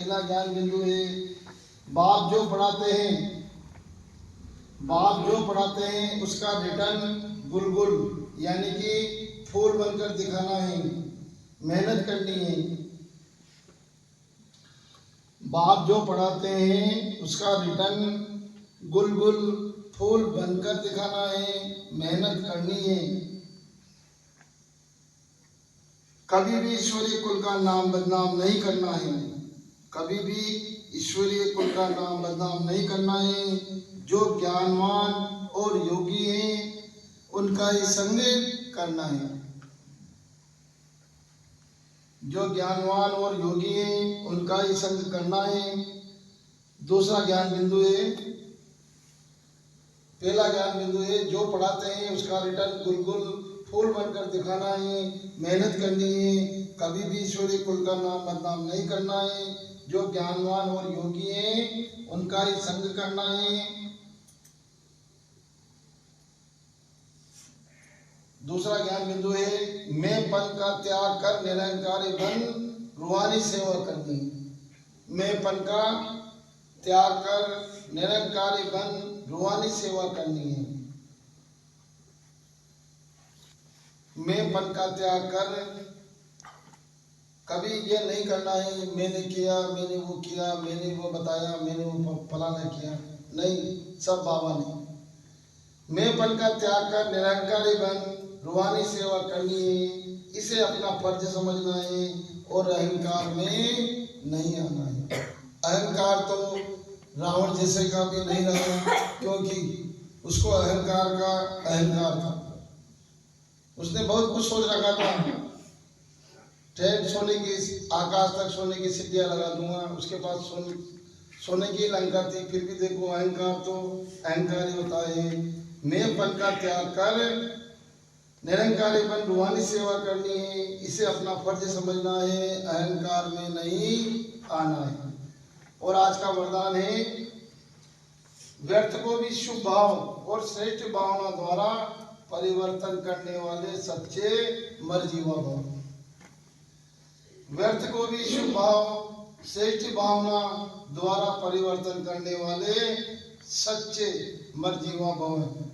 पहला ज्ञान बिंदु है बाप जो पढ़ाते हैं उसका रिटर्न गुलगुल यानी कि फूल बनकर दिखाना है, मेहनत करनी है। बाप जो पढ़ाते हैं उसका रिटर्न गुलगुल फूल बनकर दिखाना है, मेहनत करनी है। कभी भी ईश्वरीय कुल का नाम बदनाम नहीं करना है, कभी भी ईश्वरीय कुल का नाम बदनाम नहीं करना है। जो ज्ञानवान और योगी हैं उनका ही संग करना है। जो ज्ञानवान और योगी हैं उनका ही संग करना है। दूसरा ज्ञान बिंदु है, पहला ज्ञान बिंदु है जो पढ़ाते हैं उसका रिटर्न गुलगुल फूल बनकर दिखाना है, मेहनत करनी है। कभी भी ईश्वरीय कुल का नाम बदनाम नहीं करना है। जो ज्ञानवान और योगी हैं उनका ही संग करना है। दूसरा ज्ञान बिंदु है मैं पन का त्याग कर निरंकारी बन रूहानी सेवा करनी। मैं पन का त्याग कर निरंकारी बन रूहानी सेवा करनी है। मैं पन का त्याग कर कभी ये नहीं करना है मैंने किया, मैंने वो किया, मैंने वो बताया, मैंने वो फलाना किया, नहीं, सब बाबा ने। मैं पन का त्याग कर निरंकारी बन रूहानी सेवा करनी है। इसे अपना फर्ज समझना है और अहंकार में नहीं आना है। अहंकार तो रावण जैसे का भी नहीं रहा, क्योंकि उसको अहंकार का अहंकार था। उसने बहुत कुछ सोच रखा था, ट्रेन सोने की, आकाश तक सोने की सीढ़ियां लगा दूंगा, उसके पास सोने की लंका थी, फिर भी देखो अहंकार तो अहंकार ही होता है। मैं पन का त्याग कर निरंकारी बन रूहानी सेवा करनी है। इसे अपना फर्ज समझना है, अहंकार में नहीं आना है। और आज का वरदान है व्यर्थ को भी शुभ भाव और श्रेष्ठ भावना द्वारा परिवर्तन करने वाले सच्चे मर्जीवा भव। व्यर्थ को भी शुभ भाव श्रेष्ठ भावना द्वारा परिवर्तन करने वाले सच्चे मर्जीवा भव है।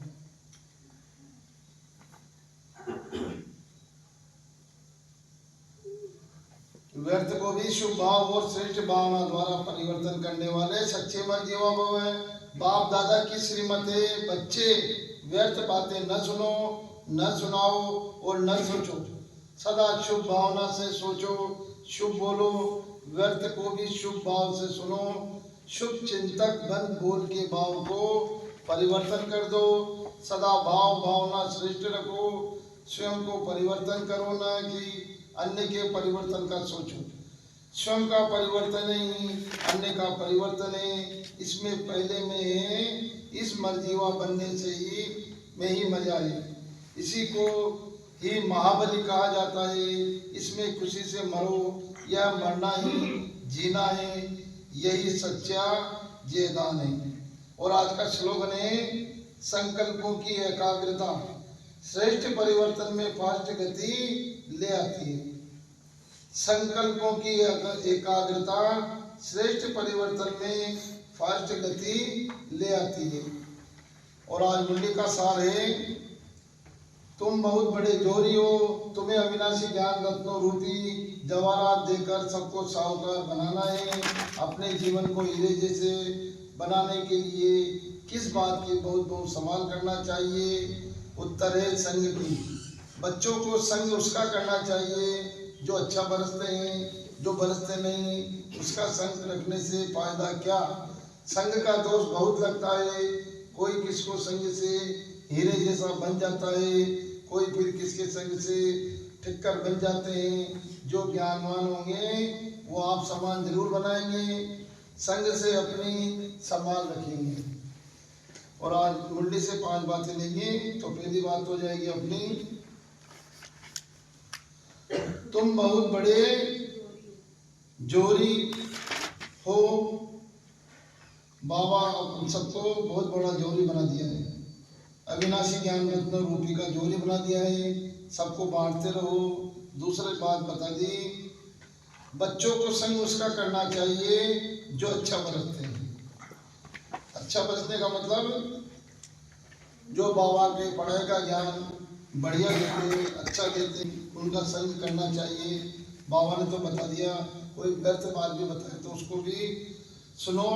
व्यर्थ को भी शुभ भाव और श्रेष्ठ भावना द्वारा परिवर्तन करने वाले सच्चे मर्जीवा भव है। बाप दादा की श्रीमत है, बच्चे व्यर्थ बातें न सुनो, न सुनाओ और न सोचो। सदा शुभ भावना से सोचो, शुभ बोलो। व्यर्थ को भी शुभ भाव से सुनो। शुभ चिंतक बन बोल के भाव को परिवर्तन कर दो। सदा भाव भावना श्रेष्ठ रखो। स्वयं को परिवर्तन करो, ना कि अन्य के परिवर्तन का सोचो। स्वयं का परिवर्तन ही अन्य का परिवर्तन है। इसमें पहले में है, इस मर्जीवा बनने से ही में ही मजा है। इसी को ही महाबली कहा जाता है। इसमें खुशी से मरो, यह मरना ही जीना है, यही सच्चा जयदान है। और आज का स्लोगन है संकल्पों की एकाग्रता श्रेष्ठ परिवर्तन में फास्ट गति ले आती है। संकल्पों की एकाग्रता श्रेष्ठ परिवर्तन में फास्ट गति ले आती है। और आज मुरली का सार है तुम बहुत बड़े जोरी हो, तुम्हें अविनाशी ज्ञान रत्नों रूपी जवाहरात देकर सबको साहूकार बनाना है। अपने जीवन को हीरे जैसे बनाने के लिए किस बात की बहुत बहुत संभाल करना चाहिए। उत्तर है संग की। बच्चों को संग उसका करना चाहिए जो अच्छा बरसते हैं, जो बरसते नहीं उसका संग रखने से फायदा क्या। संग का दोष बहुत लगता है। कोई किसको संग से हीरे जैसा बन जाता है, कोई फिर किसके संग से ठिक्कर बन जाते हैं। जो ज्ञानवान होंगे वो आप समान जरूर बनाएंगे, संग से अपनी संभाल रखेंगे। और आज मुरली से 5 बातें लेंगे। तो पहली बात हो जाएगी अपनी, तुम बहुत बड़े जोरी हो। बाबा उन सबको बहुत बड़ा जोरी बना दिया है। अविनाशी ज्ञान रत्न रूपी का जोरी बना दिया है। सबको बांटते रहो। दूसरी बात बता दी, बच्चों को संग उसका करना चाहिए जो अच्छा बरतते हैं। अच्छा बरतने का मतलब जो बाबा के पढ़ाई का ज्ञान बढ़िया देते, अच्छा देते, उनका संग करना चाहिए। बाबा ने तो बता दिया, कोई व्यर्थ बात भी बताए तो उसको भी सुनो।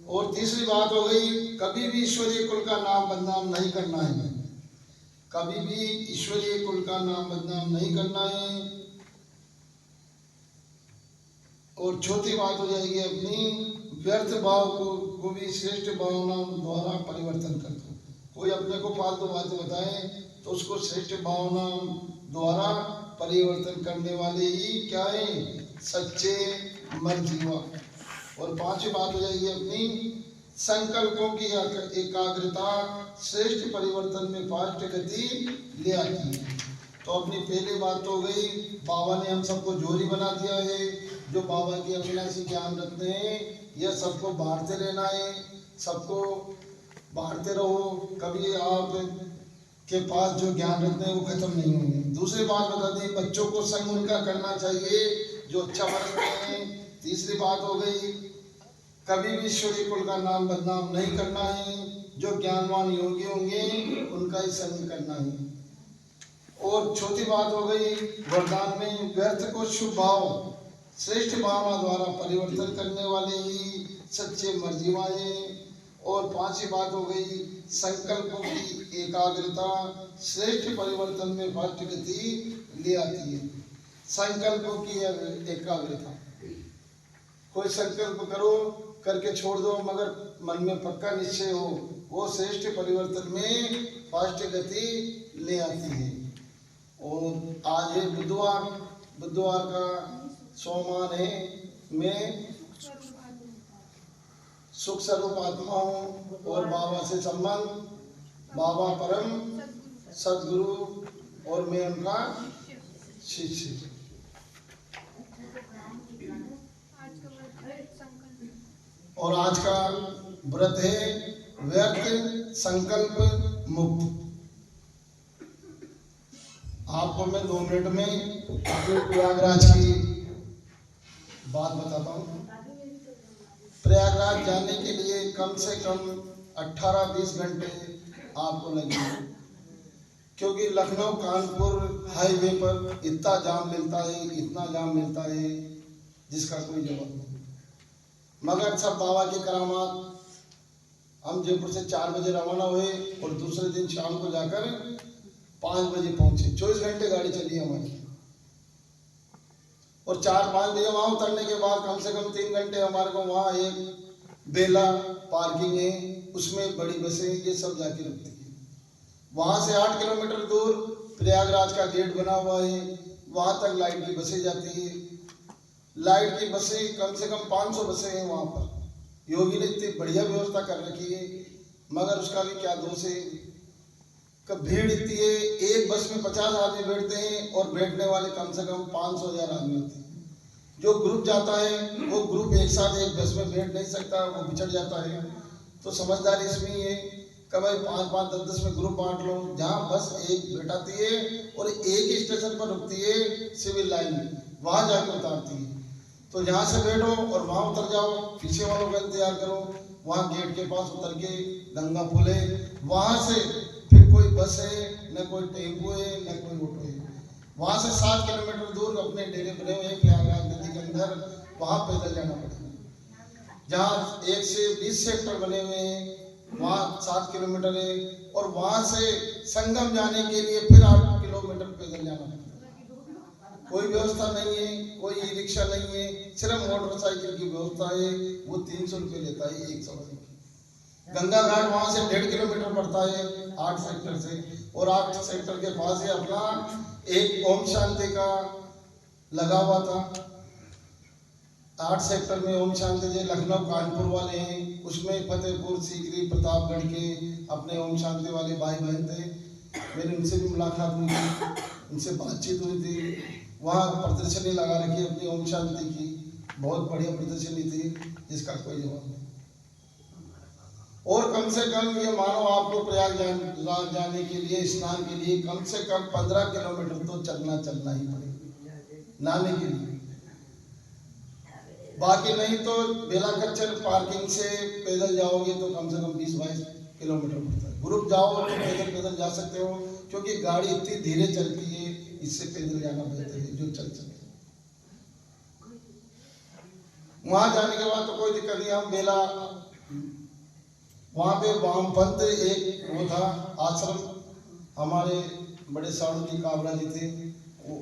और तीसरी बात हो गई, कभी भी ईश्वरीय कुल का नाम बदनाम नहीं करना है। कभी भी ईश्वरीय कुल का नाम बदनाम नहीं करना है। और चौथी बात हो जाएगी अपनी व्यर्थ भाव को भी श्रेष्ठ भावना द्वारा परिवर्तन कर दो। कोई अपने को फालतू बातें बताए तो उसको श्रेष्ठ भावना द्वारा परिवर्तन करने वाले ही क्या है, सच्चे मर्जीवा। और पांचवी बात हो जाएगी अपनी संकल्पों की एकाग्रता श्रेष्ठ परिवर्तन में फास्ट गति ले आती है। तो अपनी पहली बात तो हो गई, बाबा ने हम सबको जोरी बना दिया है। जो बाबा की अविनाशी ज्ञान रखते हैं यह सबको बांटते रहना है, सबको बांटते रहो। कभी आप के पास जो ज्ञान रखते हैं वो खत्म नहीं होंगे। दूसरी बात बता दें, बच्चों को संग उनका करना चाहिए जो अच्छा बरतते हैं। तीसरी बात हो गई, कभी भी ईश्वरीय कुल का नाम बदनाम नहीं करना है। जो ज्ञानवान योगी होंगे उनका ही संग करना है। और चौथी बात हो गई वरदान में, व्यर्थ को शुभ भाव श्रेष्ठ भावना द्वारा परिवर्तन करने वाले ही सच्चे मर्जीवाए। और पांचवी बात हो गई, संकल्पों की एकाग्रता श्रेष्ठ परिवर्तन में फास्ट गति ले आती है। संकल्पों की एकाग्रता, कोई संकल्प करो करके छोड़ दो मगर मन में पक्का निश्चय हो, वो श्रेष्ठ परिवर्तन में फास्ट गति ले आती है। और आज है बुधवार, बुधवार का सोमवार है। मैं सुख स्वरूप आत्मा हूँ और बाबा से संबंध, बाबा परम सदगुरु और मैं उनका शिष्य। और आज का व्रत है व्यर्थ संकल्प मुक्त। आपको मैं 2 मिनट में अपने प्रयागराज की बात बताता हूँ। प्रयागराज जाने के लिए कम से कम 18-20 घंटे आपको लगेंगे, क्योंकि लखनऊ कानपुर हाईवे पर इतना जाम मिलता है, इतना जाम मिलता है जिसका कोई जवाब नहीं। मगर सब बाबा की करामात। हम जयपुर से 4 बजे रवाना हुए और दूसरे दिन शाम को जाकर 5 बजे पहुंचे। 24 घंटे गाड़ी चली हमारी। और 4-5 बजे वहां उतरने के बाद कम से कम 3 घंटे हमारे को वहां एक बेला पार्किंग है, उसमें बड़ी बसें ये सब जाके रुकती है। वहां से 8 किलोमीटर दूर प्रयागराज का गेट बना हुआ है, वहां तक लाइट की बसें जाती है। लाइट की बसें कम से कम 500 बसें हैं वहां पर। योगी ने इतनी बढ़िया व्यवस्था कर रखी है, मगर उसका भी क्या दोष है। कब भीड़ इतनी है, एक बस में 50 आदमी बैठते हैं और बैठने वाले कम से कम 500-1000 आदमी होते हैं। जो ग्रुप जाता है वो ग्रुप एक साथ एक बस में बैठ नहीं सकता, वो बिछड़ जाता है। तो समझदारी इसमें ही है कि भाई 5-5, 10-10 में ग्रुप बांट लो। जहाँ बस एक बैठाती है और एक ही स्टेशन पर रुकती है सिविल लाइन में, वहाँ जाकर उतारती है। तो यहाँ से बैठो और वहाँ उतर जाओ, पीछे वालों का इंतजार करो। वहाँ गेट के पास उतर के गंगा पुल है, वहाँ से फिर कोई बस है, न कोई टेम्पो है, न कोई ऑटो है। वहाँ से 7 किलोमीटर दूर अपने डेरे बने हुए हैं प्रयागराज नदी के अंदर, वहाँ पैदल जाना पड़ेगा। जहाँ 1 से 20 सेक्टर बने हुए हैं, वहाँ 7 किलोमीटर है। और वहाँ से संगम जाने के लिए फिर 8 किलोमीटर पैदल जाना पड़ेगा। कोई व्यवस्था नहीं है, कोई ई रिक्शा नहीं है, सिर्फ मोटरसाइकिल की व्यवस्था है। वो 300 रुपये लेता है एक सवारी की। गंगा घाट वहां से 1.5 किलोमीटर पड़ता है 8 सेक्टर से। और 8 सेक्टर के पास ही अपना एक ओम शांति का लगा हुआ था। 8 सेक्टर में ओम शांति जी लखनऊ कानपुर वाले हैं, उसमें फतेहपुर सीकरी प्रतापगढ़ के अपने ओम शांति वाले भाई बहन थे। मेरी उनसे भी मुलाकात हुई थी, उनसे बातचीत हुई थी। वहाँ प्रदर्शनी लगा रखी अपनी ओम शांति की, बहुत बढ़िया प्रदर्शनी थी जिसका कोई जवाब नहीं। और कम से कम ये मानो आपको प्रयागराज जाने के लिए, स्नान के लिए कम से कम 15 किलोमीटर तो चलना ही पड़ेगा नहाने के लिए। बाकी नहीं तो बेलाकच्चर पार्किंग से पैदल जाओगे तो कम से कम 20-22 किलोमीटर पड़ता है। ग्रुप जाओ तो पैदल जा सकते हो, क्योंकि गाड़ी इतनी धीरे चलती है, इससे पैदल जाना बेहतर है जो चल सके। वहां जाने के बाद तो कोई दिक्कत नहीं। हम बेला वहां पे वामपंथ एक वो था आश्रम, हमारे बड़े साधु जी काबरा जी थे,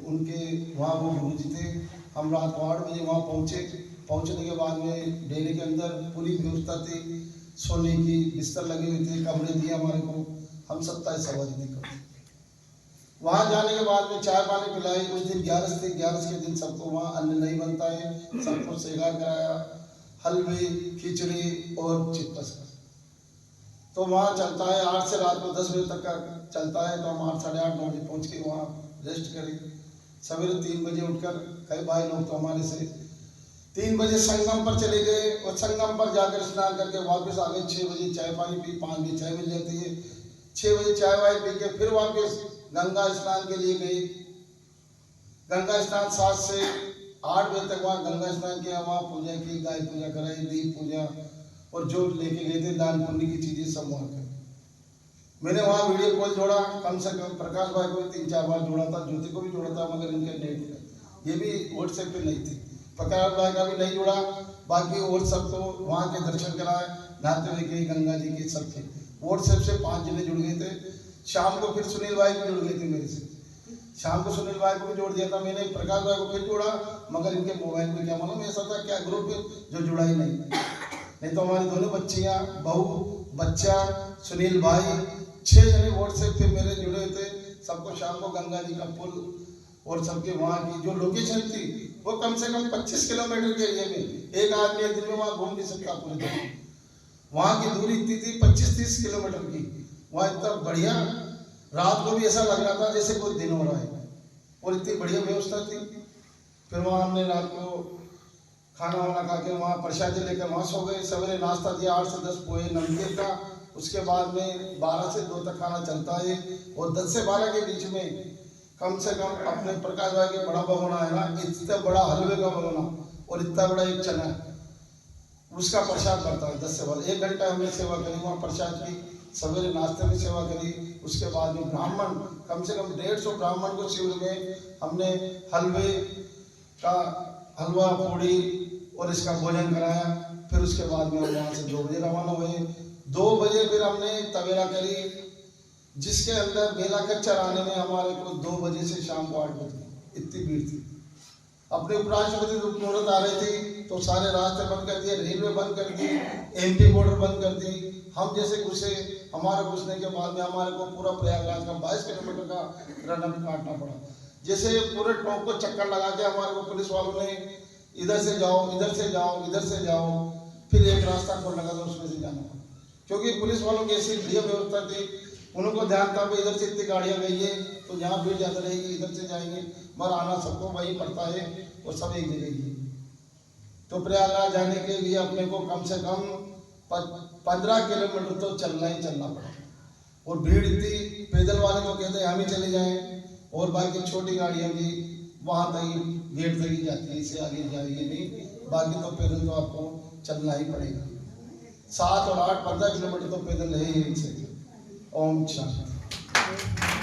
उनके वहाँ वो गुरु जी थे। हम रात 8 बजे वहाँ पहुँचे। पहुँचने के बाद में डेरे के अंदर पूरी व्यवस्था थी, सोने की बिस्तर लगे हुए थे, कमरे दिए हमारे को। हम 27 सवारी थे। वहाँ जाने के बाद में चाय पानी पिलाई। उस दिन 11 थे, 11 के दिन सबको वहाँ अन्न नहीं बनता है, सबको सेगा कराया, हलवे, खिचड़ी और चिप्स। तो वहाँ चलता है 8 से रात को 10 बजे तक का चलता है। तो हम 8, साढ़े 8, 9 बजे पहुँच के वहाँ रेस्ट करें। सवेरे 3 बजे उठकर कई भाई लोग तो हमारे से 3 बजे संगम पर चले गए, और संगम पर जाकर स्नान करके वापस आ गए। 6 बजे चाय पानी पी, 5 बजे चाय मिल जाती है, 6 बजे चाय वाय पी के फिर वापस गंगा स्नान के लिए गए। गंगा स्नान 7 से 8 बजे तक वहाँ गंगा स्नान किया, वहाँ पूजा की, गाय पूजा कराई, दीप पूजा, और जो लेके गए थे दान पुण्य की चीजें सब वहाँ कर। मैंने वहाँ वीडियो कॉल जोड़ा, कम से कम प्रकाश भाई को 3-4 बार जोड़ा था, ज्योति को भी जोड़ा था, मगर इनके नेट ये भी व्हाट्सएप पे नहीं थी। प्रकाश भाई का भी नहीं जुड़ा। बाकी और सब तो वहाँ के दर्शन कराए, नहाते हुए गए गंगा जी के सबके। व्हाट्सएप से 5 जने जुड़ गए थे। शाम को फिर सुनील भाई भी जुड़ गए थे मेरे से। शाम को सुनील भाई को भी जोड़ दिया था मैंने। प्रकाश भाई को फिर जोड़ा, मगर इनके मोबाइल में क्या मालूम ऐसा था क्या ग्रुप जो जुड़ा ही नहीं तो हमारी दोनों बच्चियां, बहू, बच्चा, सुनील भाई, 6 जने व्हाट्सएप पे मेरे जुड़े थे। सबको शाम को गंगा जी का पुल और सबके वहाँ की जो लोकेशन थी वो कम से कम 25 किलोमीटर के एरिया में, एक आदमी एक दिन में वहाँ घूम नहीं सकता पूरे दिन। वहाँ की दूरी इतनी थी 25-30 किलोमीटर की। वहाँ इतना बढ़िया, रात को भी ऐसा लग रहा था जैसे कोई दिन हो रहा है, और इतनी बढ़िया व्यवस्था थी। फिर वहाँ हमने रात को खाना वाना खा के वहाँ प्रसादी लेकर वहाँ सो गए। सवेरे नाश्ता दिया 8 से 10 पोहे नमकीन का। उसके बाद में 12 से 2 तक खाना चलता है, और 10 से 12 के बीच में कम से कम अपने प्रकाश भाई के बड़ा भगोना है ना, इतना बड़ा हलवे का भगोना और इतना बड़ा एक चना, उसका प्रसाद करता है। 10 से 12 1 घंटा हमने सेवा करी वहाँ प्रसाद की। सवेरे नाश्ते में सेवा करी। उसके बाद में ब्राह्मण, कम से कम 150 ब्राह्मण को शिविर में हमने हलवे का हलवा पूड़ी और इसका भोजन कराया। फिर उसके बाद में वहाँ से 2 बजे रवाना हुए। 2 बजे फिर हमने तवेरा करी, जिसके अंदर बेलाकच्चर आने में हमारे को 2 बजे से शाम को 8 बजे इतनी भीड़ थी। अपने उपराष्ट्रपति मुहूर्त आ रही थी तो सारे रास्ते बंद कर दिए, रेलवे बंद कर दी, एमपी बॉर्डर बंद कर दी। हम जैसे घुसे, हमारे घुसने के बाद में हमारे को पूरा प्रयागराज का 22 किलोमीटर का रन काटना पड़ा। जैसे पूरे टॉप को चक्कर लगा के हमारे को पुलिस वालों ने इधर से जाओ, इधर से जाओ, इधर से जाओ, फिर एक रास्ता खोल लगा था उसमें से जाना पड़ा। क्योंकि पुलिस वालों की ऐसी बढ़िया व्यवस्था थी, उनको ध्यान था भाई इधर से इतनी गाड़ियाँ गई है तो यहाँ भीड़ ज़्यादा रहेगी, इधर से जाएंगे, मगर आना सबको वहीं पड़ता है और सब एक जगह ही। तो प्रयागराज जाने के लिए अपने को कम से कम 15 किलोमीटर तो चलना ही चलना पड़ा। और भीड़ इतनी, पैदल वाले को कहते हैं हम ही चले जाएं, और बाकी छोटी गाड़ियाँ भी वहाँ तक ही, गेट तक ही जाती है, इससे आगे जाएगी नहीं। बाकी तो पैदल तो आपको चलना ही पड़ेगा। 7 और 8 15 किलोमीटर तो पैदल है ही इनसे। ओम शांति।